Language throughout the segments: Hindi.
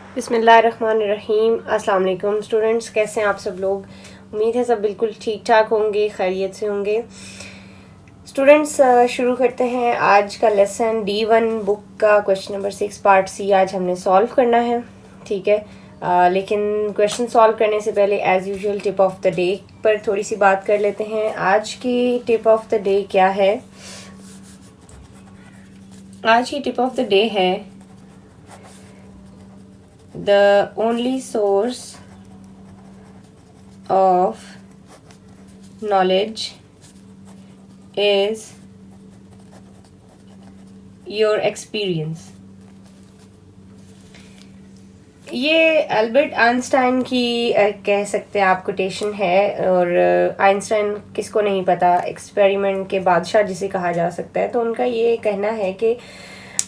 बिस्मिल्लाहिर्रहमानिर्रहीम। अस्सलाम वालेकुम स्टूडेंट्स, कैसे हैं आप सब लोग। उम्मीद है सब बिल्कुल ठीक ठाक होंगे, खैरियत से होंगे। स्टूडेंट्स, शुरू करते हैं आज का लेसन। D1 बुक का क्वेश्चन नंबर 6 पार्ट सी आज हमने सॉल्व करना है, ठीक है। लेकिन क्वेश्चन सॉल्व करने से पहले as usual tip of the day पर थोड़ी सी बात कर लेते हैं। आज की टिप ऑफ द डे क्या है? आज की टिप ऑफ द डे है the only source of knowledge is your experience। ये अल्बर्ट आइंस्टाइन की कह सकते हैं आप कोटेशन है। और आइंस्टाइन किसको नहीं पता, एक्सपेरिमेंट के बादशाह जिसे कहा जा सकता है। तो उनका ये कहना है कि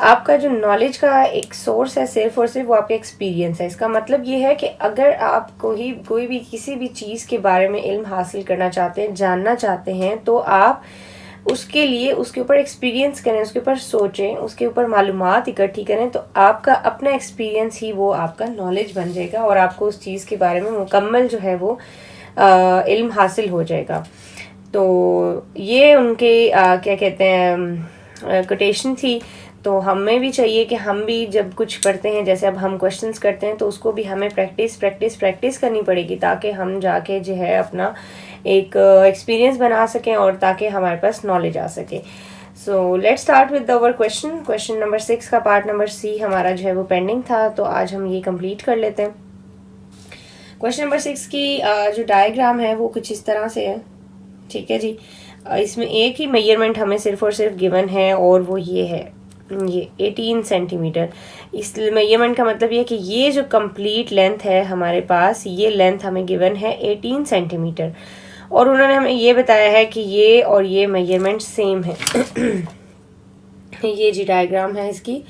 आपका जो नॉलेज का एक सोर्स है सिर्फ और सिर्फ वो आपका एक्सपीरियंस है। इसका मतलब ये है कि अगर आप कोई भी किसी भी चीज़ के बारे में इल्म हासिल करना चाहते हैं, जानना चाहते हैं, तो आप उसके लिए उसके ऊपर एक्सपीरियंस करें, उसके ऊपर सोचें, उसके ऊपर मालूमात इकट्ठी करें, तो आपका अपना एक्सपीरियंस ही वो आपका नॉलेज बन जाएगा और आपको उस चीज़ के बारे में मुकम्मल जो है वो इल्म हासिल हो जाएगा। तो ये उनके क्या कहते हैं कोटेशन थी। तो हमें भी चाहिए कि हम भी जब कुछ पढ़ते हैं, जैसे अब हम क्वेश्चंस करते हैं, तो उसको भी हमें प्रैक्टिस करनी पड़ेगी ताकि हम जाके जो है अपना एक एक्सपीरियंस बना सकें और ताकि हमारे पास नॉलेज आ सके। So let's start with our question number 6 का पार्ट नंबर सी हमारा जो है वो पेंडिंग था, तो आज हम ये कंप्लीट कर लेते हैं। क्वेश्चन नंबर 6 की जो डायग्राम है वो कुछ इस तरह से है, ठीक है जी। इसमें एक ही मेजरमेंट हमें सिर्फ और सिर्फ गिवन है और वो ये है, ये 18 सेंटीमीटर। इस मेजरमेंट का मतलब ये कि ये जो कंप्लीट लेंथ है हमारे पास, ये लेंथ हमें गिवन है 18 सेंटीमीटर और उन्होंने हमें ये बताया है कि ये और ये मेजरमेंट सेम है। ये जी डायग्राम है इसकी।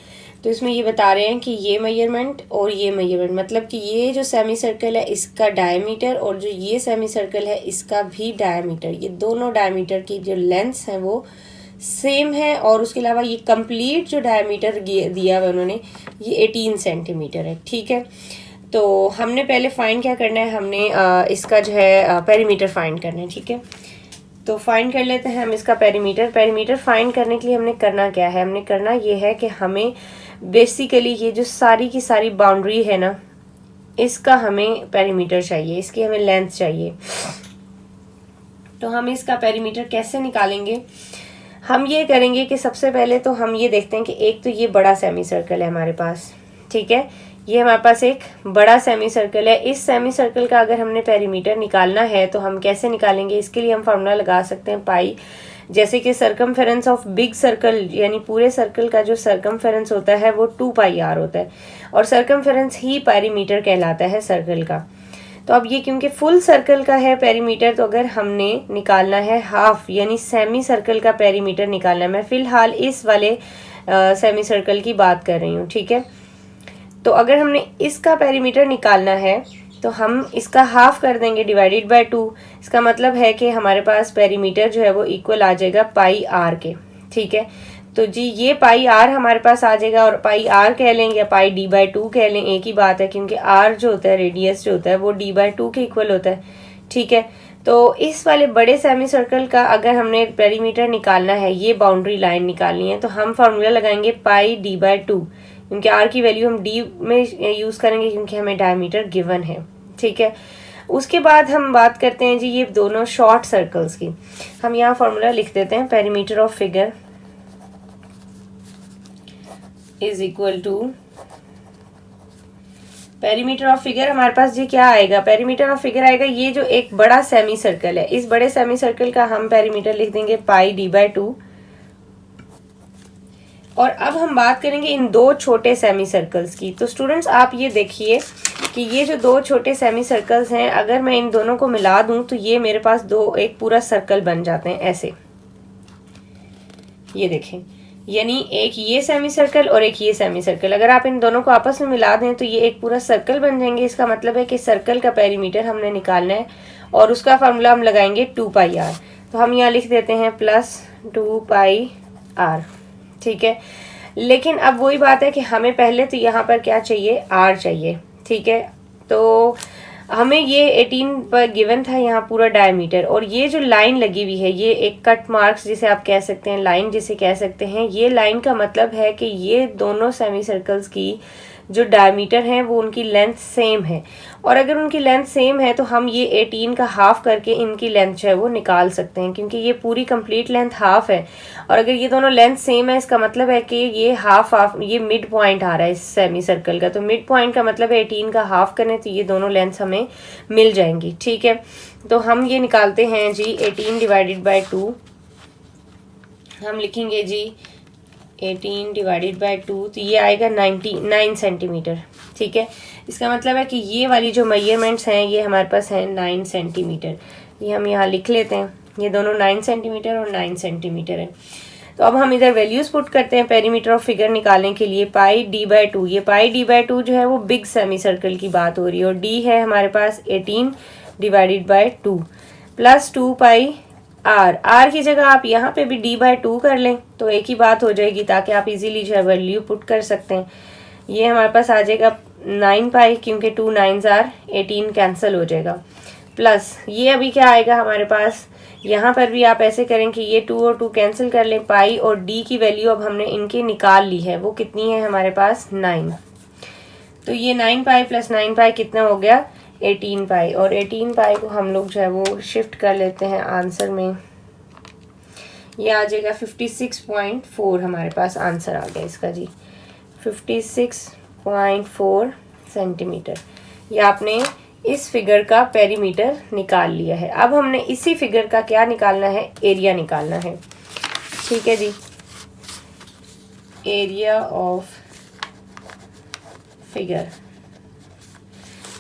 तो इसमें ये बता रहे हैं कि ये मेजरमेंट और ये मेजरमेंट, मतलब कि ये जो सेमी सर्कल है इसका डायमीटर और जो ये सेमी सर्कल है इसका भी डायमीटर, ये दोनों डायमीटर की जो लेंथ्स हैं वो सेम है। और उसके अलावा ये कंप्लीट जो डायमीटर दिया हुआ उन्होंने, ये 18 सेंटीमीटर है, ठीक है। तो हमने पहले फाइंड क्या करना है, हमने इसका जो है पेरीमीटर फाइंड करना है, ठीक है। तो फाइंड कर लेते हैं हम इसका पेरीमीटर फाइंड करने के लिए हमने करना क्या है, हमने करना ये है कि हमें बेसिकली ये जो सारी की सारी बाउंड्री है ना, इसका हमें पेरीमीटर चाहिए, इसकी हमें लेंथ चाहिए। तो हम इसका पेरीमीटर कैसे निकालेंगे? हम ये करेंगे कि सबसे पहले तो हम ये देखते हैं कि एक तो ये बड़ा सेमी सर्कल है हमारे पास, ठीक है। ये हमारे पास एक बड़ा सेमी सर्कल है। इस सेमी सर्कल का अगर हमने पेरीमीटर निकालना है तो हम कैसे निकालेंगे? इसके लिए हम फार्मूला लगा सकते हैं पाई। जैसे कि सरकमफेरेंस ऑफ बिग सर्कल, यानी पूरे सर्कल का जो सरकमफेरेंस होता है वो 2πr होता है और सरकमफेरेंस ही पेरीमीटर कहलाता है सर्कल का। तो अब ये क्योंकि फुल सर्कल का है पेरीमीटर, तो अगर हमने निकालना है हाफ यानी सेमी सर्कल का पेरीमीटर निकालना है, मैं फिलहाल इस वाले सेमी सर्कल की बात कर रही हूँ, ठीक है। तो अगर हमने इसका पेरीमीटर निकालना है तो हम इसका हाफ कर देंगे डिवाइडेड बाय 2। इसका मतलब है कि हमारे पास पेरीमीटर जो है वो इक्वल आ जाएगा πr के, ठीक है। तो जी ये πr हमारे पास आ जाएगा और πr कह लें या πd/2 कह लें, एक ही बात है, क्योंकि r जो होता है, रेडियस जो होता है, वो d/2 के इक्वल होता है, ठीक है। तो इस वाले बड़े सेमी सर्कल का अगर हमने पेरीमीटर निकालना है, ये बाउंड्री लाइन निकालनी है, तो हम फार्मूला लगाएंगे πd/2, क्योंकि r की वैल्यू हम d में यूज़ करेंगे क्योंकि हमें डायमीटर गिवन है, ठीक है। उसके बाद हम बात करते हैं जी ये दोनों शॉर्ट सर्कल्स की। हम यहाँ फार्मूला लिख देते हैं, perimeter of figure is equal to perimeter of figure. हमारे पास जी क्या आएगा? पेरीमीटर ऑफ फिगर आएगा ये जो एक बड़ा सेमी सर्कल है, इस बड़े सेमी सर्कल का हम पेरीमीटर लिख देंगे πd/2। और अब हम बात करेंगे इन दो छोटे सेमी सर्कल्स की। तो स्टूडेंट्स आप ये देखिए कि ये जो दो छोटे सेमी सर्कल्स हैं, अगर मैं इन दोनों को मिला दूं तो ये मेरे पास एक पूरा सर्कल बन जाते हैं ऐसे, ये देखें, यानी एक ये सेमी सर्कल और एक ये सेमी सर्कल, अगर आप इन दोनों को आपस में मिला दें तो ये एक पूरा सर्कल बन जाएंगे। इसका मतलब है कि सर्कल का पेरीमीटर हमने निकालना है और उसका फार्मूला हम लगाएंगे 2πr। तो हम यहाँ लिख देते हैं +2πr, ठीक है। लेकिन अब वही बात है कि हमें पहले तो यहाँ पर क्या चाहिए, आर चाहिए, ठीक है। तो हमें ये 18 पर गिवन था यहाँ पूरा डायमीटर, और ये जो लाइन लगी हुई है ये एक कट मार्क्स जिसे आप कह सकते हैं, लाइन जिसे कह सकते हैं, ये लाइन का मतलब है कि ये दोनों सेमी सर्कल्स की जो डायमीटर है वो उनकी लेंथ सेम है। और अगर उनकी लेंथ सेम है तो हम ये 18 का हाफ करके इनकी लेंथ जो है वो निकाल सकते हैं, क्योंकि ये पूरी कंप्लीट लेंथ हाफ है। और अगर ये दोनों लेंथ सेम है इसका मतलब है कि ये हाफ ये मिड पॉइंट आ रहा है इस सेमी सर्कल का, तो मिड पॉइंट का मतलब है 18 का हाफ करने तो ये दोनों लेंथ हमें मिल जाएंगी, ठीक है। तो हम ये निकालते हैं जी 18 डिवाइडेड बाई 2, हम लिखेंगे जी 18 डिवाइडेड बाई 2, तो ये आएगा 99 सेंटीमीटर, ठीक है। इसका मतलब है कि ये वाली जो मेजरमेंट्स हैं ये हमारे पास हैं 9 सेंटीमीटर। ये हम यहाँ लिख लेते हैं, ये दोनों 9 सेंटीमीटर और 9 सेंटीमीटर है। तो अब हम इधर वैल्यूज पुट करते हैं पेरीमीटर ऑफ फिगर निकालने के लिए। पाई डी बाई 2, ये पाई डी बाई 2 जो है वो बिग सेमी सर्कल की बात हो रही है, और डी है हमारे पास 18 divided by 2 plus 2 pi r. R की जगह आप यहाँ पे भी डी बाई 2 कर लें तो एक ही बात हो जाएगी, ताकि आप इजीली जो है वैल्यू पुट कर सकते हैं। ये हमारे पास आ जाएगा 9 पाई, क्योंकि 2 9s आर 18 कैंसिल हो जाएगा, प्लस ये अभी क्या आएगा हमारे पास, यहाँ पर भी आप ऐसे करें कि ये 2 और 2 कैंसिल कर लें, पाई और डी की वैल्यू अब हमने इनकी निकाल ली है, वो कितनी है हमारे पास 9। तो ये 9 पाई प्लस 9 पाई कितना हो गया 18 पाई, और 18 पाई को हम लोग जो है वो शिफ्ट कर लेते हैं आंसर में, ये आ जाएगा 56.4 हमारे पास आंसर आ गया इसका जी, 56.4 सेंटीमीटर। ये आपने इस फिगर का पेरीमीटर निकाल लिया है। अब हमने इसी फिगर का क्या निकालना है, एरिया निकालना है, ठीक है जी। Area of figure,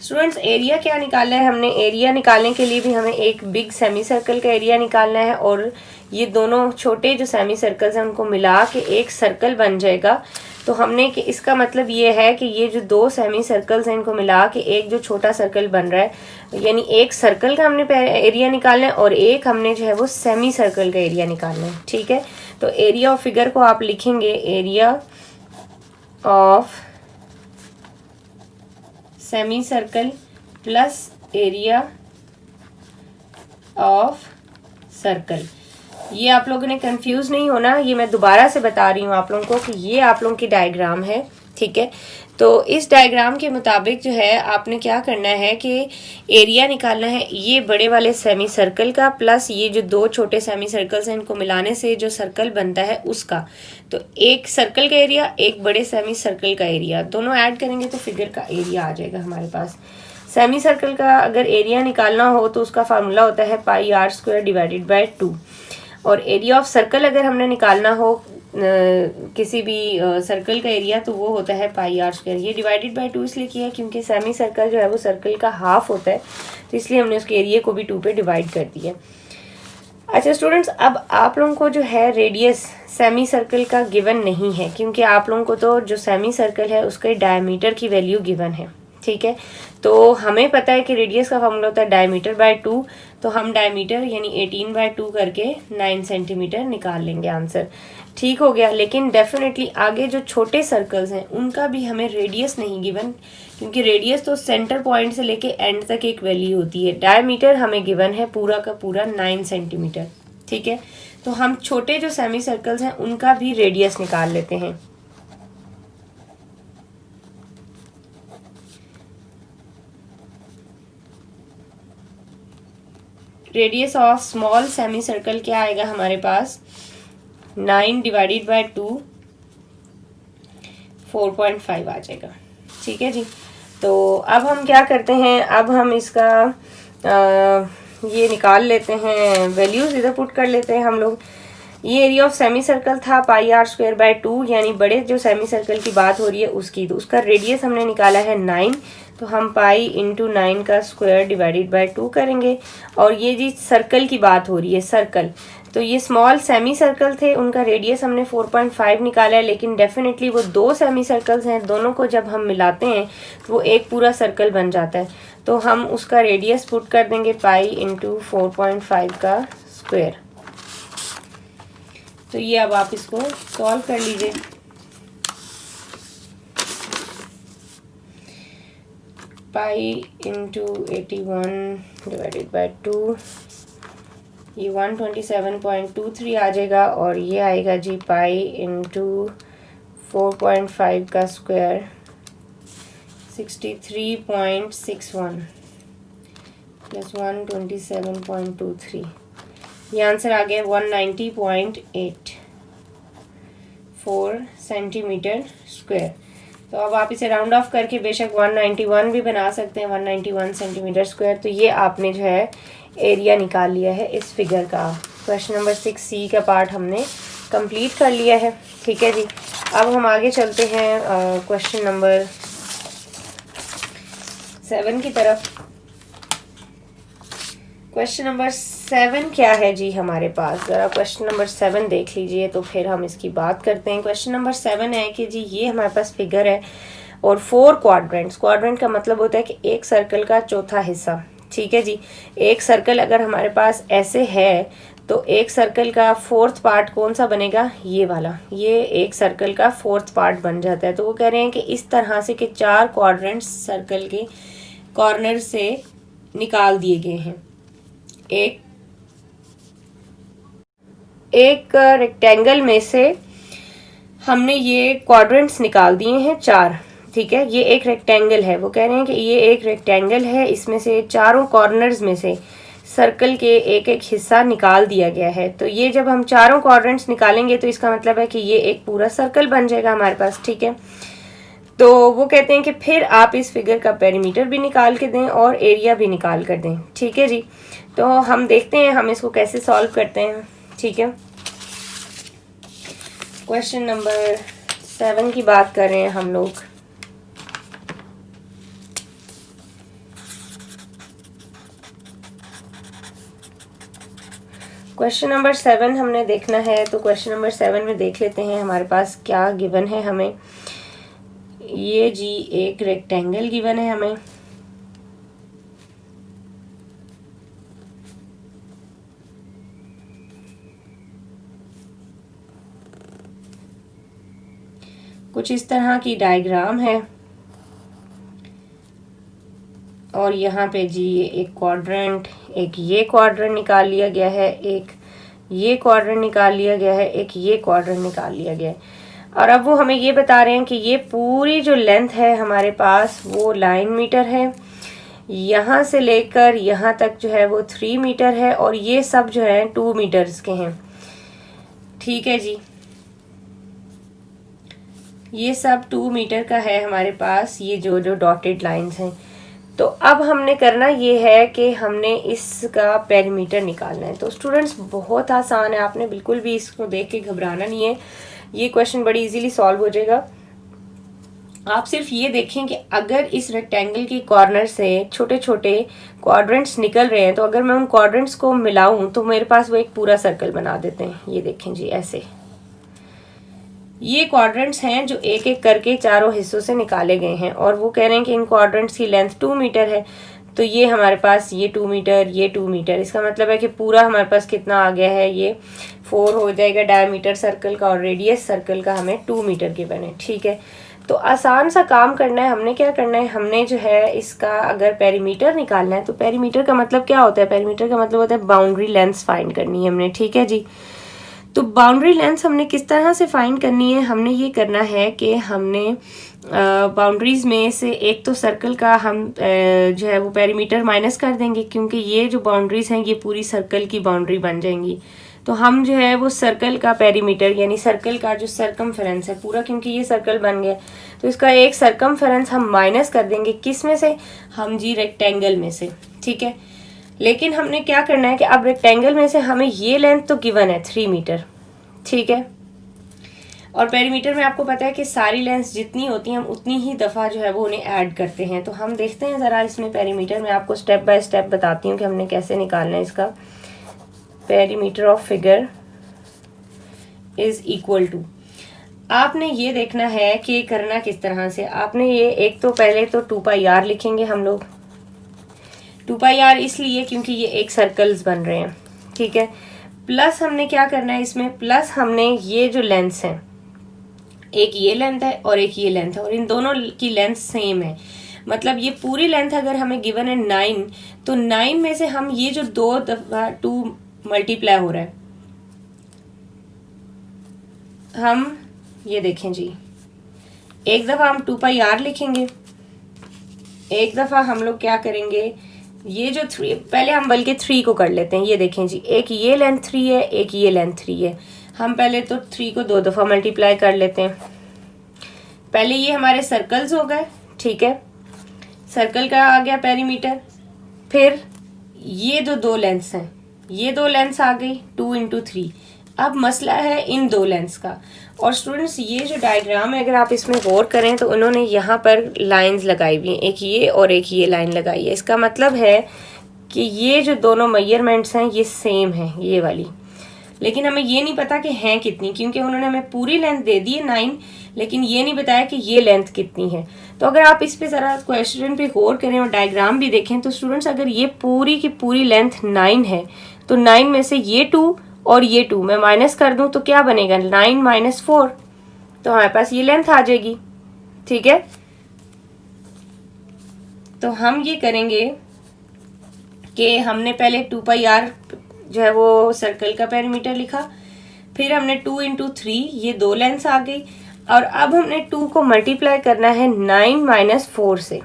students area क्या निकालना है हमने, एरिया निकालने के लिए भी हमें एक बिग सेमी सर्कल का एरिया निकालना है, और ये दोनों छोटे जो सेमी सर्कल्स हैं उनको मिला के एक सर्कल बन जाएगा। तो हमने कि इसका मतलब ये है कि ये जो दो सेमी सर्कल्स हैं इनको मिला के एक जो छोटा सर्कल बन रहा है, यानी एक सर्कल का हमने एरिया निकालना है और एक हमने जो है वो सेमी सर्कल का एरिया निकालना है, ठीक है। तो एरिया ऑफ फिगर को आप लिखेंगे area of semi circle plus area of circle. ये आप लोगों ने कंफ्यूज नहीं होना, ये मैं दोबारा से बता रही हूँ आप लोगों को कि ये आप लोगों की डायग्राम है, ठीक है। तो इस डायग्राम के मुताबिक जो है आपने क्या करना है कि एरिया निकालना है ये बड़े वाले सेमी सर्कल का प्लस ये जो दो छोटे सेमी सर्कल्स हैं इनको मिलाने से जो सर्कल बनता है उसका। तो एक सर्कल का एरिया एक बड़े सेमी सर्कल का एरिया दोनों ऐड करेंगे तो फिगर का एरिया आ जाएगा हमारे पास। सेमी सर्कल का अगर एरिया निकालना हो तो उसका फार्मूला होता है पाई आर स्क्वायर डिवाइडेड बाई 2, और एरिया ऑफ सर्कल अगर हमने निकालना हो किसी भी सर्कल का एरिया तो वो होता है पाई आर स्क्वायर। ये डिवाइडेड बाई 2 इसलिए किया है क्योंकि सेमी सर्कल जो है वो सर्कल का हाफ होता है, तो इसलिए हमने उसके एरिया को भी 2 पे डिवाइड कर दिया। अच्छा स्टूडेंट्स, अब आप लोगों को जो है रेडियस सेमी सर्कल का गिवन नहीं है, क्योंकि आप लोगों को तो जो सेमी सर्कल है उसके डायमीटर की वैल्यू गिवन है, ठीक है। तो हमें पता है कि रेडियस का फॉर्मूला होता है डायमीटर बाय 2, तो हम डायमीटर यानी 18 बाय 2 करके 9 सेंटीमीटर निकाल लेंगे आंसर, ठीक हो गया। लेकिन डेफिनेटली आगे जो छोटे सर्कल्स हैं उनका भी हमें रेडियस नहीं गिवन, क्योंकि रेडियस तो सेंटर पॉइंट से लेके एंड तक एक वैल्यू होती है। डायमीटर हमें गिवन है पूरा का पूरा 9 सेंटीमीटर, ठीक है। तो हम छोटे जो सेमी सर्कल्स हैं उनका भी रेडियस निकाल लेते हैं। Radius of small semi circle क्या आएगा हमारे पास 9 डिवाइडेड बाय 2 4.5 आ जाएगा, ठीक है जी। तो अब हम क्या करते हैं, अब हम इसका ये निकाल लेते हैं, वैल्यूज इधर पुट कर लेते हैं हम लोग। ये एरिया ऑफ सेमी सर्कल था पाई आर स्क्वायर बाय 2, यानी बड़े जो सेमी सर्कल की बात हो रही है उसकी, तो उसका रेडियस हमने निकाला है 9, तो हम पाई इंटू 9 का स्क्वायर डिवाइडेड बाय 2 करेंगे। और ये जी सर्कल की बात हो रही है, सर्कल, तो ये स्मॉल सेमी सर्कल थे उनका रेडियस हमने 4.5 निकाला है, लेकिन डेफिनेटली वो दो सेमी सर्कल्स हैं, दोनों को जब हम मिलाते हैं तो वो एक पूरा सर्कल बन जाता है। तो हम उसका रेडियस पुट कर देंगे पाई इंटू 4.5 का स्क्वायर। तो ये अब आप इसको सॉल्व कर लीजिए। पाई इंटू 81 डिवाइडेड बाई 2, ये 127.23 आ जाएगा, और ये आएगा जी पाई इंटू 4.5 का स्क्वायर 63.61 प्लस 127.23, ये आंसर आ गया 190.84 सेंटीमीटर स्क्वायर। तो अब आप इसे राउंड ऑफ करके बेशक 191 भी बना सकते हैं, 191 सेंटीमीटर स्क्वायर। तो ये आपने जो है एरिया निकाल लिया है इस फिगर का। क्वेश्चन नंबर 6C का पार्ट हमने कंप्लीट कर लिया है। ठीक है जी, अब हम आगे चलते हैं क्वेश्चन नंबर 7 की तरफ। क्वेश्चन नंबर 7 क्या है जी हमारे पास, ज़रा क्वेश्चन नंबर 7 देख लीजिए तो फिर हम इसकी बात करते हैं। क्वेश्चन नंबर 7 है कि जी ये हमारे पास फिगर है और 4 क्वाड्रेंट्स, क्वाड्रेंट का मतलब होता है कि एक सर्कल का चौथा हिस्सा। ठीक है जी, एक सर्कल अगर हमारे पास ऐसे है तो एक सर्कल का 4th पार्ट कौन सा बनेगा, ये वाला, ये एक सर्कल का 4th पार्ट बन जाता है। तो वो कह रहे हैं कि इस तरह से कि 4 क्वाड्रेंट्स सर्कल के कॉर्नर से निकाल दिए गए हैं। एक रेक्टेंगल में से हमने ये क्वाड्रेंट्स निकाल दिए हैं 4। ठीक है, ये एक रेक्टेंगल है, वो कह रहे हैं कि ये एक रेक्टेंगल है, इसमें से चारों कॉर्नर्स में से सर्कल के एक एक हिस्सा निकाल दिया गया है। तो ये जब हम चारों क्वाड्रेंट्स निकालेंगे तो इसका मतलब है कि ये एक पूरा सर्कल बन जाएगा हमारे पास। ठीक है, तो वो कहते हैं कि फिर आप इस फिगर का पेरीमीटर भी निकाल के दें और एरिया भी निकाल कर दें। ठीक है जी, तो हम देखते हैं हम इसको कैसे सॉल्व करते हैं। ठीक है, क्वेश्चन नंबर 7 की बात कर रहे हैं हम लोग। क्वेश्चन नंबर 7 हमने देखना है, तो क्वेश्चन नंबर 7 में देख लेते हैं हमारे पास क्या गिवन है हमें। ये जी एक रेक्टेंगल गिवन है हमें, कुछ इस तरह की डायग्राम है, और यहाँ पे जी ये एक क्वाड्रेंट, एक ये क्वाड्रेंट निकाल लिया गया है, एक ये क्वाड्रेंट निकाल लिया गया है, एक ये क्वाड्रेंट निकाल लिया गया है। और अब वो हमें ये बता रहे हैं कि ये पूरी जो लेंथ है हमारे पास वो 9 मीटर है, यहाँ से लेकर यहाँ तक जो है वो 3 मीटर है, और ये सब जो है 2 मीटर्स के हैं। ठीक है जी, ये सब 2 मीटर का है हमारे पास, ये जो जो डॉटेड लाइंस हैं। तो अब हमने करना ये है कि हमने इसका पेरीमीटर निकालना है। तो स्टूडेंट्स बहुत आसान है, आपने बिल्कुल भी इसको देख के घबराना नहीं है, ये क्वेश्चन बड़ी इजीली सॉल्व हो जाएगा। आप सिर्फ ये देखें कि अगर इस रेक्टेंगल के कॉर्नर से छोटे छोटे क्वाड्रेंट्स निकल रहे हैं, तो अगर मैं उन क्वाड्रेंट्स को मिलाऊं तो मेरे पास वो एक पूरा सर्कल बना देते हैं। ये देखें जी, ऐसे ये क्वाड्रेंट्स हैं जो एक एक करके चारों हिस्सों से निकाले गए हैं, और वो कह रहे हैं कि इन क्वाड्रेंट्स की लेंथ 2 मीटर है। तो ये हमारे पास ये 2 मीटर, ये 2 मीटर, इसका मतलब है कि पूरा हमारे पास कितना आ गया है, ये 4 हो जाएगा डायमीटर सर्कल का, और रेडियस सर्कल का हमें 2 मीटर के बने। ठीक है, तो आसान सा काम करना है। हमने क्या करना है, हमने जो है इसका अगर पेरीमीटर निकालना है, तो पेरीमीटर का मतलब क्या होता है, पेरीमीटर का मतलब होता है बाउंड्री लेंथ फाइंड करनी है हमने। ठीक है जी, तो बाउंड्री लेंथ हमने किस तरह से फाइंड करनी है, हमने ये करना है कि हमने बाउंड्रीज में से एक तो सर्कल का हम जो है वो पेरीमीटर माइनस कर देंगे, क्योंकि ये जो बाउंड्रीज हैं ये पूरी सर्कल की बाउंड्री बन जाएंगी। तो हम जो है वो सर्कल का पेरीमीटर यानी सर्कल का जो सरकमफेरेंस है पूरा, क्योंकि ये सर्कल बन गया तो इसका एक सरकमफेरेंस हम माइनस कर देंगे। किस में से, हम जी रेक्टेंगल में से। ठीक है, लेकिन हमने क्या करना है कि अब रेक्टेंगल में से हमें ये लेंथ तो गिवन है 3 मीटर। ठीक है, और पेरीमीटर में आपको पता है कि सारी लेंथ जितनी होती हैं हम उतनी ही दफ़ा जो है वो उन्हें ऐड करते हैं। तो हम देखते हैं ज़रा इसमें पेरीमीटर में, आपको स्टेप बाय स्टेप बताती हूँ कि हमने कैसे निकालना है इसका। Perimeter of figure is equal to, आपने ये देखना है कि करना किस तरह से। आपने ये एक तो पहले तो 2πr लिखेंगे हम लोग, 2πr इसलिए क्योंकि ये एक सर्कल्स बन रहे हैं। ठीक है, प्लस हमने क्या करना है इसमें, प्लस हमने ये जो लेंथ्स हैं, एक ये लेंथ है और एक ये लेंथ है, और इन दोनों की लेंथ सेम है। मतलब ये पूरी लेंथ अगर हमें गिवन है 9, तो 9 में से हम ये जो 2 दफा 2 मल्टीप्लाई हो रहा है, हम ये देखें जी, एक दफा हम 2πr लिखेंगे, एक दफा हम लोग क्या करेंगे, ये जो 3, पहले हम बल्कि 3 को कर लेते हैं। ये देखें जी, एक ये लेंथ 3 है, एक ये लेंथ 3 है। हम पहले तो 3 को 2 दफा मल्टीप्लाई कर लेते हैं। पहले ये हमारे सर्कल्स हो गए, ठीक है, सर्कल का आ गया पेरीमीटर। फिर ये जो 2 लेंथ्स हैं, ये 2 लेंथ्स आ गई 2 × 3। अब मसला है इन 2 लेंथ्स का। और स्टूडेंट्स ये जो डायग्राम है अगर आप इसमें गौर करें तो उन्होंने यहाँ पर लाइंस लगाई हुई हैं, एक ये और एक ये लाइन लगाई है। इसका मतलब है कि ये जो दोनों मेजरमेंट्स हैं ये सेम हैं, ये वाली, लेकिन हमें ये नहीं पता कि हैं कितनी, क्योंकि उन्होंने हमें पूरी लेंथ दे दी है 9, लेकिन ये नहीं बताया कि ये लेंथ कितनी है। तो अगर आप इस पे ज़रा क्वेश्चन पे गौर करें और डायग्राम भी देखें तो स्टूडेंट्स अगर ये पूरी की पूरी लेंथ 9 है तो 9 में से ये 2 और ये 2 मैं माइनस कर दूं तो क्या बनेगा, 9 - 4, तो हमारे पास ये लेंथ आ जाएगी। ठीक है, तो हम ये करेंगे कि हमने पहले 2πr जो है वो सर्कल का पेरीमीटर लिखा, फिर हमने 2 × 3, ये 2 लेंथ्स आ गई, और अब हमने 2 को मल्टीप्लाई करना है 9 - 4 से,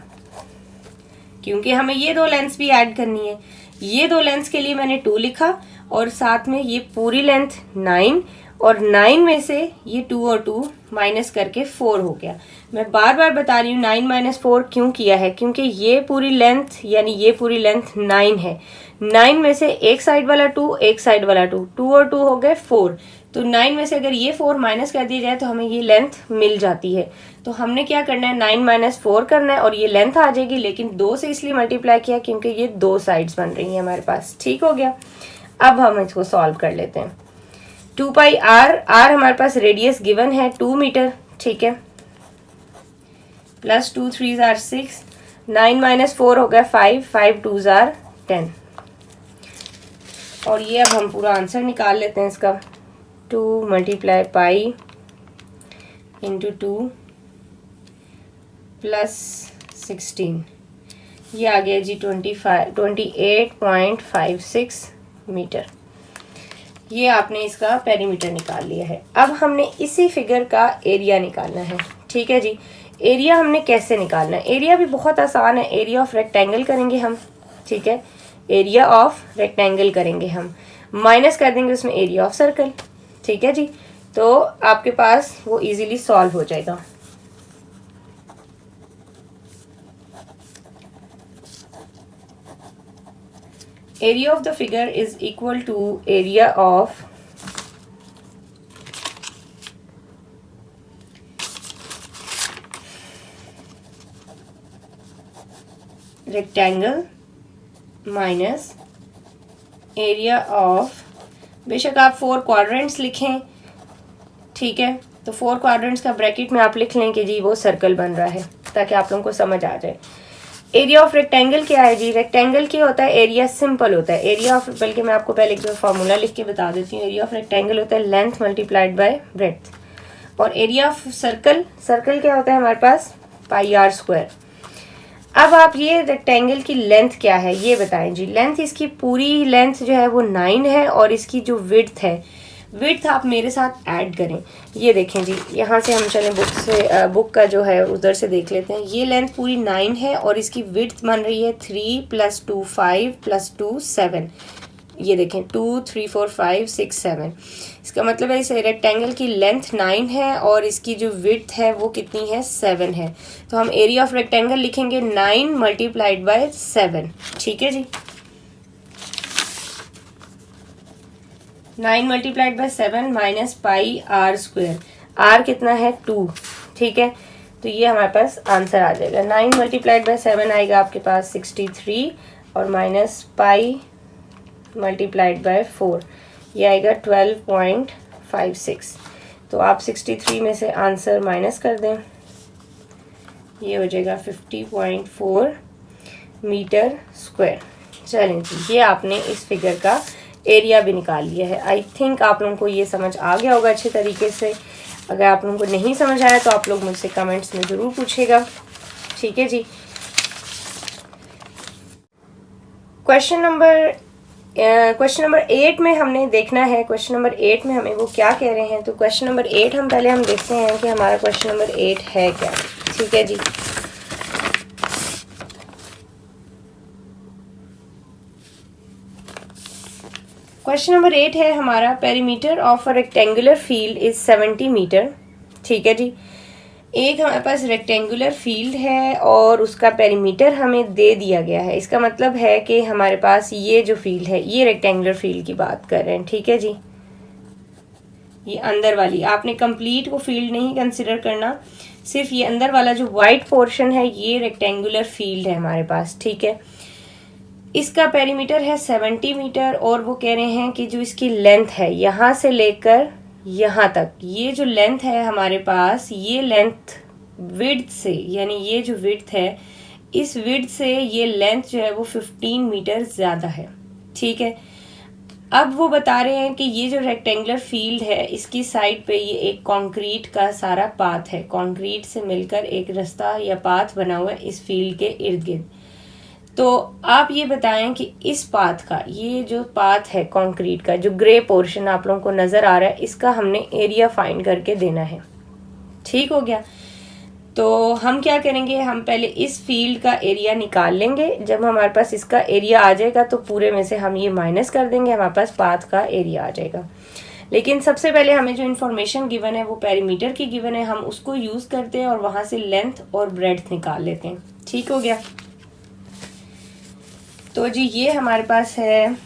क्योंकि हमें ये 2 लेंथ्स भी ऐड करनी है। ये 2 लेंथ्स के लिए मैंने 2 लिखा और साथ में ये पूरी लेंथ 9, और 9 में से ये 2 और 2 माइनस करके 4 हो गया। मैं बार बार बता रही हूँ 9 - 4 क्यों किया है, क्योंकि ये पूरी लेंथ यानी ये पूरी लेंथ 9 है। 9 में से एक साइड वाला 2, एक साइड वाला 2, 2 और 2 हो गए 4, तो 9 में से अगर ये 4 माइनस कर दिया जाए तो हमें ये लेंथ मिल जाती है। तो हमने क्या करना है, 9 - 4 करना है और ये लेंथ आ जाएगी, लेकिन 2 से इसलिए मल्टीप्लाई किया क्योंकि ये 2 साइड्स बन रही हैं हमारे पास। ठीक हो गया, अब हम इसको सॉल्व कर लेते हैं। 2πr, r हमारे पास रेडियस गिवन है 2 मीटर, ठीक है, प्लस 2 3 = 6, 9 - 4 हो गया 5, 5 2 = 10। और ये अब हम पूरा आंसर निकाल लेते हैं इसका। 2 × π × 2 प्लस 16, ये आ गया जी 28.56 मीटर। ये आपने इसका पेरीमीटर निकाल लिया है। अब हमने इसी फिगर का एरिया निकालना है। ठीक है जी, एरिया हमने कैसे निकालना है, एरिया भी बहुत आसान है। एरिया ऑफ रेक्टेंगल करेंगे हम, ठीक है, एरिया ऑफ रेक्टेंगल करेंगे हम, माइनस कर देंगे उसमें एरिया ऑफ सर्कल। ठीक है जी, तो आपके पास वो इजीली सॉल्व हो जाएगा। Area of the figure is equal to area of rectangle minus area of, बेशक आप 4 क्वाड्रेंट्स लिखें, ठीक है, तो 4 क्वाड्रेंट्स का ब्रैकेट में आप लिख लें कि जी वो सर्कल बन रहा है, ताकि आप लोगों को समझ आ जाए। एरिया ऑफ रेक्टेंगल क्या है जी, रेक्टेंगल क्या होता है, एरिया सिंपल होता है। एरिया ऑफ, बल्कि मैं आपको पहले एक दो फार्मूला लिख के बता देती हूँ। एरिया ऑफ रेक्टेंगल होता है लेंथ मल्टीप्लाइड बाय ब्रेड्थ, और एरिया ऑफ सर्कल, सर्कल क्या होता है हमारे पास, πr²। अब आप ये रेक्टेंगल की लेंथ क्या है ये बताएं जी। लेंथ, इसकी पूरी लेंथ जो है वो 9 है, और इसकी जो विड्थ है, विड्थ आप मेरे साथ ऐड करें। ये देखें जी, यहाँ से हम चलें बुक से, बुक का जो है उधर से देख लेते हैं। ये लेंथ पूरी 9 है और इसकी विड्थ बन रही है 3 + 2 5 + 2 7। ये देखें 2 3 4 5 6 7। इसका मतलब है इस रेक्टेंगल की लेंथ 9 है और इसकी जो विड्थ है वो कितनी है, 7 है। तो हम एरिया ऑफ रेक्टेंगल लिखेंगे 9 मल्टीप्लाइड बाय 7। ठीक है जी, 9 multiplied by 7 minus πr²। r कितना है, 2। ठीक है, तो ये हमारे पास आंसर आ जाएगा। 9 मल्टीप्लाइड बाय 7 आएगा आपके पास 63, और माइनस पाई मल्टीप्लाइड बाय 4 ये आएगा 12.56। तो आप 63 में से आंसर माइनस कर दें, ये हो जाएगा 50.4 मीटर स्क्वायर। चलें जी, ये आपने इस फिगर का एरिया भी निकाल लिया है। आई थिंक आप लोगों को ये समझ आ गया होगा अच्छे तरीके से। अगर आप लोगों को नहीं समझ आया तो आप लोग मुझसे कमेंट्स में ज़रूर पूछेगा। ठीक है जी, क्वेश्चन नंबर 8 में हमने देखना है, क्वेश्चन नंबर 8 में हमें वो क्या कह रहे हैं। तो क्वेश्चन नंबर 8 हम देखते हैं कि हमारा क्वेश्चन नंबर 8 है क्या। ठीक है जी। क्वेश्चन नंबर 8 है हमारा, perimeter of a rectangular field is 70 metre. ठीक है जी। एक हमारे पास रेक्टेंगुलर फील्ड है और उसका पेरीमीटर हमें दे दिया गया है। इसका मतलब है कि हमारे पास ये जो फील्ड है, ये रेक्टेंगुलर फील्ड की बात कर रहे हैं। ठीक है जी। ये अंदर वाली, आपने कंप्लीट को फील्ड नहीं कंसिडर करना, सिर्फ ये अंदर वाला जो वाइट पोर्शन है ये रेक्टेंगुलर फील्ड है हमारे पास। ठीक है। इसका पेरीमीटर है 70 मीटर और वो कह रहे हैं कि जो इसकी लेंथ है यहाँ से लेकर यहाँ तक, ये जो लेंथ है हमारे पास, ये लेंथ विड्थ से, यानी ये जो विड्थ है, इस विड्थ से ये लेंथ जो है वो 15 मीटर ज़्यादा है। ठीक है। अब वो बता रहे हैं कि ये जो रेक्टेंगुलर फील्ड है इसकी साइड पे ये एक कंक्रीट का सारा पाथ है, कंक्रीट से मिलकर एक रास्ता या पाथ बना हुआ है इस फील्ड के इर्द गिर्द। तो आप ये बताएं कि इस पाथ का, ये जो पाथ है कंक्रीट का, जो ग्रे पोर्शन आप लोगों को नज़र आ रहा है, इसका हमने एरिया फाइंड करके देना है। ठीक हो गया। तो हम क्या करेंगे, हम पहले इस फील्ड का एरिया निकाल लेंगे। जब हमारे पास इसका एरिया आ जाएगा तो पूरे में से हम ये माइनस कर देंगे, हमारे पास पाथ का एरिया आ जाएगा। लेकिन सबसे पहले हमें जो इन्फॉर्मेशन गिवन है वो पेरीमीटर की गिवन है, हम उसको यूज़ करते हैं और वहाँ से लेंथ और ब्रेड्थ निकाल लेते हैं। ठीक हो गया। तो जी ये हमारे पास है,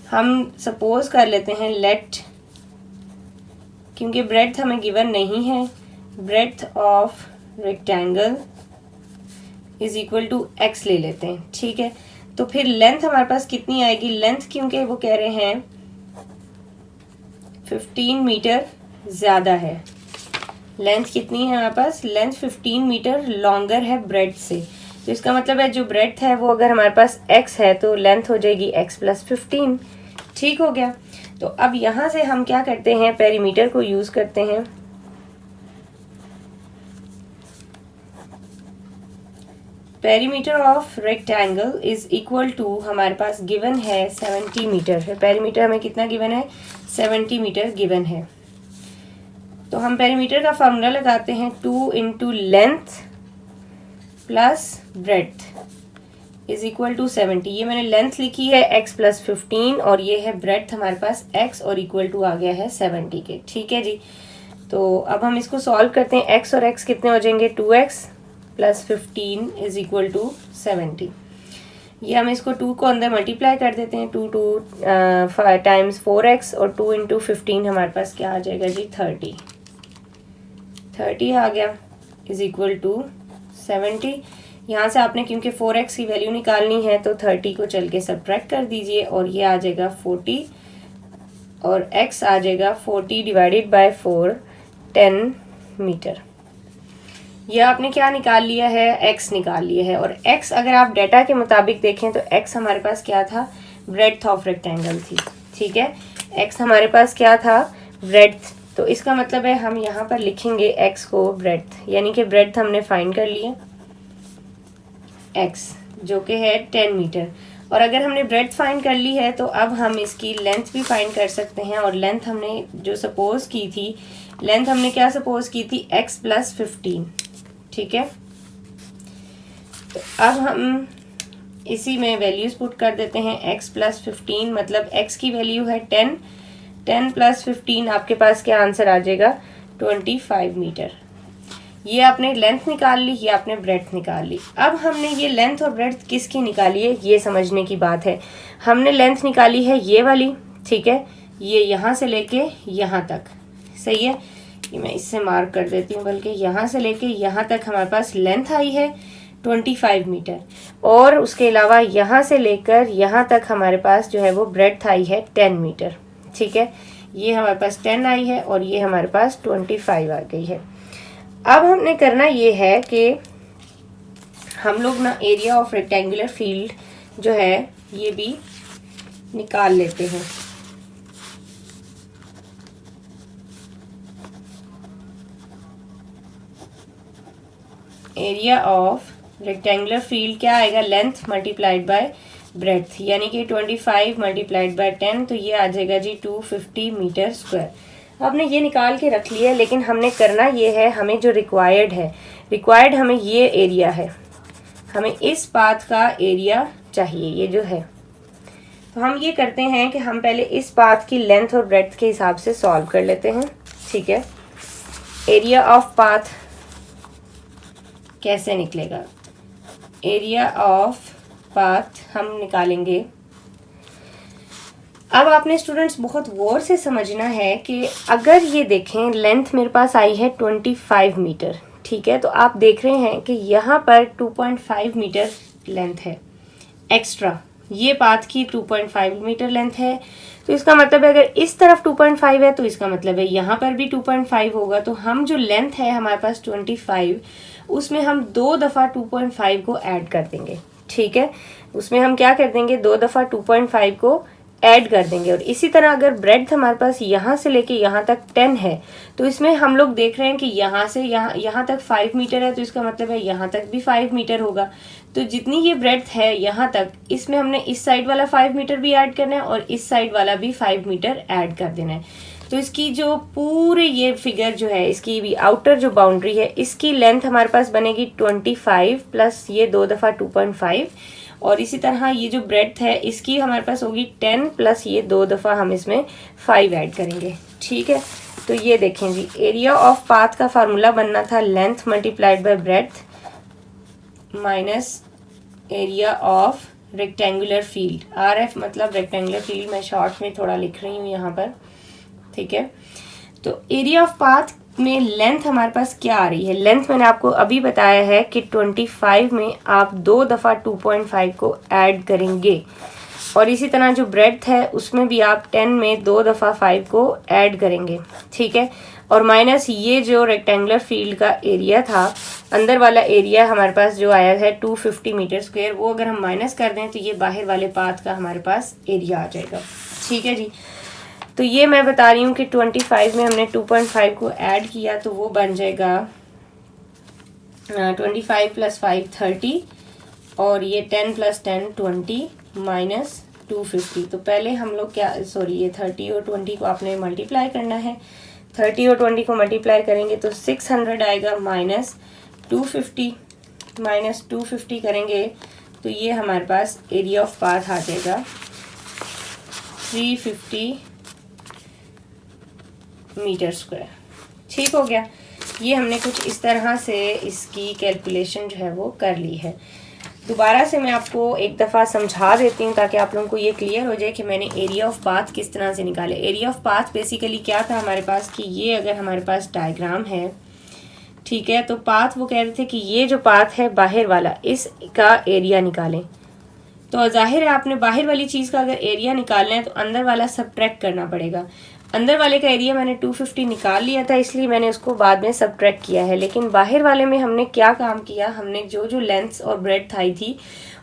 हम सपोज कर लेते हैं लेट, क्योंकि ब्रेड्थ हमें गिवन नहीं है, breadth of rectangle is equal to x ले लेते हैं। ठीक है। तो फिर लेंथ हमारे पास कितनी आएगी, लेंथ क्योंकि वो कह रहे हैं 15 मीटर ज़्यादा है, लेंथ कितनी है हमारे पास, लेंथ 15 मीटर लॉन्गर है ब्रेड्थ से। तो इसका मतलब है जो ब्रेड्थ है वो अगर हमारे पास x है तो लेंथ हो जाएगी x प्लस 15। ठीक हो गया। तो अब यहाँ से हम क्या करते हैं, पेरीमीटर को यूज़ करते हैं। Perimeter of rectangle is equal to, हमारे पास गिवन है 70 मीटर है। पेरीमीटर हमें कितना गिवन है, 70 मीटर गिवन है। तो हम पेरीमीटर का फॉर्मूला लगाते हैं, 2 into length plus breadth is equal to 70। ये मैंने लेंथ लिखी है x प्लस 15 और ये है ब्रेड्थ हमारे पास x और इक्वल टू आ गया है 70 के। ठीक है जी। तो अब हम इसको सॉल्व करते हैं, x और x कितने हो जाएंगे, 2x plus 15 is equal to 70। ये हम इसको 2 को अंदर मल्टीप्लाई कर देते हैं, 2 टाइम्स 4x और 2 इंटू 15 हमारे पास क्या आ जाएगा जी, 30 आ गया इज इक्वल टू 70। यहाँ से आपने क्योंकि 4x की वैल्यू निकालनी है तो 30 को चल के सब्ट्रैक्ट कर दीजिए और ये आ जाएगा 40 और x आ जाएगा 40 डिवाइडेड बाय 4, 10 मीटर। ये आपने क्या निकाल लिया है, x निकाल लिया है। और x अगर आप डाटा के मुताबिक देखें तो x हमारे पास क्या था, ब्रेड्थ ऑफ रेक्टेंगल थी। ठीक है। x हमारे पास क्या था, ब्रेड्थ। तो इसका मतलब है हम यहाँ पर लिखेंगे x को ब्रेड्थ, यानी कि ब्रेड्थ हमने फाइंड कर लिया x जो कि है 10 मीटर। और अगर हमने ब्रेड्थ फाइंड कर ली है तो अब हम इसकी लेंथ भी फाइंड कर सकते हैं। और लेंथ हमने जो सपोज की थी, लेंथ हमने क्या सपोज की थी, x प्लस 15। ठीक है। तो अब हम इसी में वैल्यूज पुट कर देते हैं, x प्लस 15 मतलब x की वैल्यू है 10, 10 प्लस 15 आपके पास क्या आंसर आ जाएगा, 25 मीटर। ये आपने लेंथ निकाल ली, ये आपने ब्रेड्थ निकाल ली। अब हमने ये लेंथ और ब्रेड्थ किसकी निकाली है, ये समझने की बात है। हमने लेंथ निकाली है ये वाली। ठीक है। ये यहाँ से लेके यहाँ तक, सही है। ये मैं इससे मार्क कर देती हूँ, बल्कि यहाँ से लेके यहाँ तक हमारे पास लेंथ आई है 25 मीटर और उसके अलावा यहाँ से लेकर यहाँ तक हमारे पास जो है वो ब्रेड्थ आई है 10 मीटर। ठीक है। ये हमारे पास 10 आई है और ये हमारे पास 25 आ गई है। अब हमने करना ये है कि हम लोग ना एरिया ऑफ रेक्टेंगुलर फील्ड जो है ये भी निकाल लेते हैं। एरिया ऑफ रेक्टेंगुलर फील्ड क्या आएगा, लेंथ मल्टीप्लाइड बाय ब्रेड्थ, यानी कि 25 मल्टीप्लाइड बाय 10, तो ये आ जाएगा जी 250 मीटर स्क्वायर। आपने ये निकाल के रख लिया, लेकिन हमने करना ये है, हमें जो रिक्वायर्ड है, रिक्वायर्ड हमें ये एरिया है, हमें इस पाथ का एरिया चाहिए, ये जो है। तो हम ये करते हैं कि हम पहले इस पाथ की लेंथ और ब्रेड्थ के हिसाब से सॉल्व कर लेते हैं, ठीक है। एरिया ऑफ पाथ कैसे निकलेगा, एरिया ऑफ पाथ हम निकालेंगे। अब आपने स्टूडेंट्स बहुत गौर से समझना है कि अगर ये देखें लेंथ मेरे पास आई है 25 मीटर, ठीक है, तो आप देख रहे हैं कि यहाँ पर 2.5 मीटर लेंथ है एक्स्ट्रा, ये पाथ की 2.5 मीटर लेंथ है। तो इसका मतलब है अगर इस तरफ 2.5 है तो इसका मतलब है यहाँ पर भी 2.5 होगा। तो हम जो लेंथ है हमारे पास 25, उसमें हम 2 दफ़ा 2.5 को ऐड कर देंगे, ठीक है। उसमें हम क्या कर देंगे, 2 दफ़ा 2.5 को ऐड कर देंगे। और इसी तरह अगर ब्रेड्थ हमारे पास यहाँ से लेके यहाँ तक 10 है, तो इसमें हम लोग देख रहे हैं कि यहाँ से यहाँ तक 5 मीटर है, तो इसका मतलब है यहाँ तक भी 5 मीटर होगा। तो जितनी ये ब्रेड्थ है यहाँ तक, इसमें हमने इस साइड वाला 5 मीटर भी ऐड करना है और इस साइड वाला भी 5 मीटर ऐड कर देना है। तो इसकी जो पूरे ये फिगर जो है, इसकी भी आउटर जो बाउंड्री है, इसकी लेंथ हमारे पास बनेगी 25 प्लस ये 2 दफ़ा 2.5, और इसी तरह ये जो ब्रेड्थ है इसकी हमारे पास होगी 10 प्लस ये 2 दफ़ा हम इसमें 5 ऐड करेंगे, ठीक है। तो ये देखें जी, एरिया ऑफ पाथ का फार्मूला बनना था length multiplied by breadth minus area of rectangular field, RF मतलब रेक्टेंगुलर फील्ड, मैं शॉर्ट में थोड़ा लिख रही हूँ यहाँ पर, ठीक है। तो एरिया ऑफ पाथ में लेंथ हमारे पास क्या आ रही है, लेंथ मैंने आपको अभी बताया है कि 25 में आप 2 दफ़ा 2.5 को ऐड करेंगे, और इसी तरह जो ब्रेड्थ है उसमें भी आप 10 में 2 दफ़ा 5 को ऐड करेंगे, ठीक है। और माइनस ये जो रेक्टेंगुलर फील्ड का एरिया था, अंदर वाला एरिया हमारे पास जो आया है 250 मीटर स्क्वायर, वो अगर हम माइनस कर दें तो ये बाहर वाले पाथ का हमारे पास एरिया आ जाएगा, ठीक है जी। तो ये मैं बता रही हूँ कि 25 में हमने 2.5 को ऐड किया, तो वो बन जाएगा 25 प्लस 5 30, और ये 10 प्लस 10 20 माइनस 250। तो पहले हम लोग क्या, सॉरी, ये 30 और 20 को आपने मल्टीप्लाई करना है, 30 और 20 को मल्टीप्लाई करेंगे तो 600 आएगा, माइनस 250 करेंगे तो ये हमारे पास एरिया ऑफ पाथ आ जाएगा 350 मीटर स्क्वायर, ठीक हो गया। ये हमने कुछ इस तरह से इसकी कैलकुलेशन जो है वो कर ली है। दोबारा से मैं आपको एक दफ़ा समझा देती हूँ ताकि आप लोगों को ये क्लियर हो जाए कि मैंने एरिया ऑफ पाथ किस तरह से निकाले। एरिया ऑफ पाथ बेसिकली क्या था हमारे पास कि ये अगर हमारे पास डायग्राम है, ठीक है, तो पाथ वो कह रहे थे कि ये जो पाथ है बाहर वाला, इसका एरिया निकालें। तो जाहिर है आपने बाहर वाली चीज़ का अगर एरिया निकालना है तो अंदर वाला सब्ट्रैक्ट करना पड़ेगा। अंदर वाले का एरिया मैंने 250 निकाल लिया था, इसलिए मैंने उसको बाद में सब्ट्रैक्ट किया है। लेकिन बाहर वाले में हमने क्या काम किया, हमने जो जो लेंथ्स और ब्रेड्थ आई थी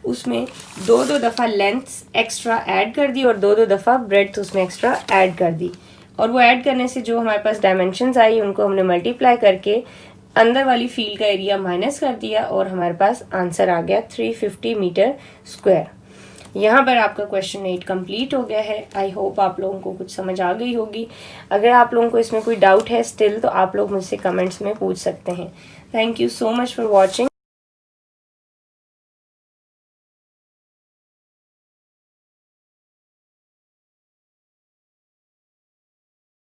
उसमें 2-2 दफ़ा लेंथ्स एक्स्ट्रा ऐड कर दी और 2-2 दफ़ा ब्रेड्थ उसमें एक्स्ट्रा ऐड कर दी, और वो ऐड करने से जो हमारे पास डायमेंशंस आई उनको हमने मल्टीप्लाई करके अंदर वाली फील्ड का एरिया माइनस कर दिया और हमारे पास आंसर आ गया 350 मीटर स्क्वायर। यहाँ पर आपका क्वेश्चन 8 कंप्लीट हो गया है। आई होप आप लोगों को कुछ समझ आ गई होगी। अगर आप लोगों को इसमें कोई डाउट है स्टिल, तो आप लोग मुझसे कमेंट्स में पूछ सकते हैं। Thank you so much for watching.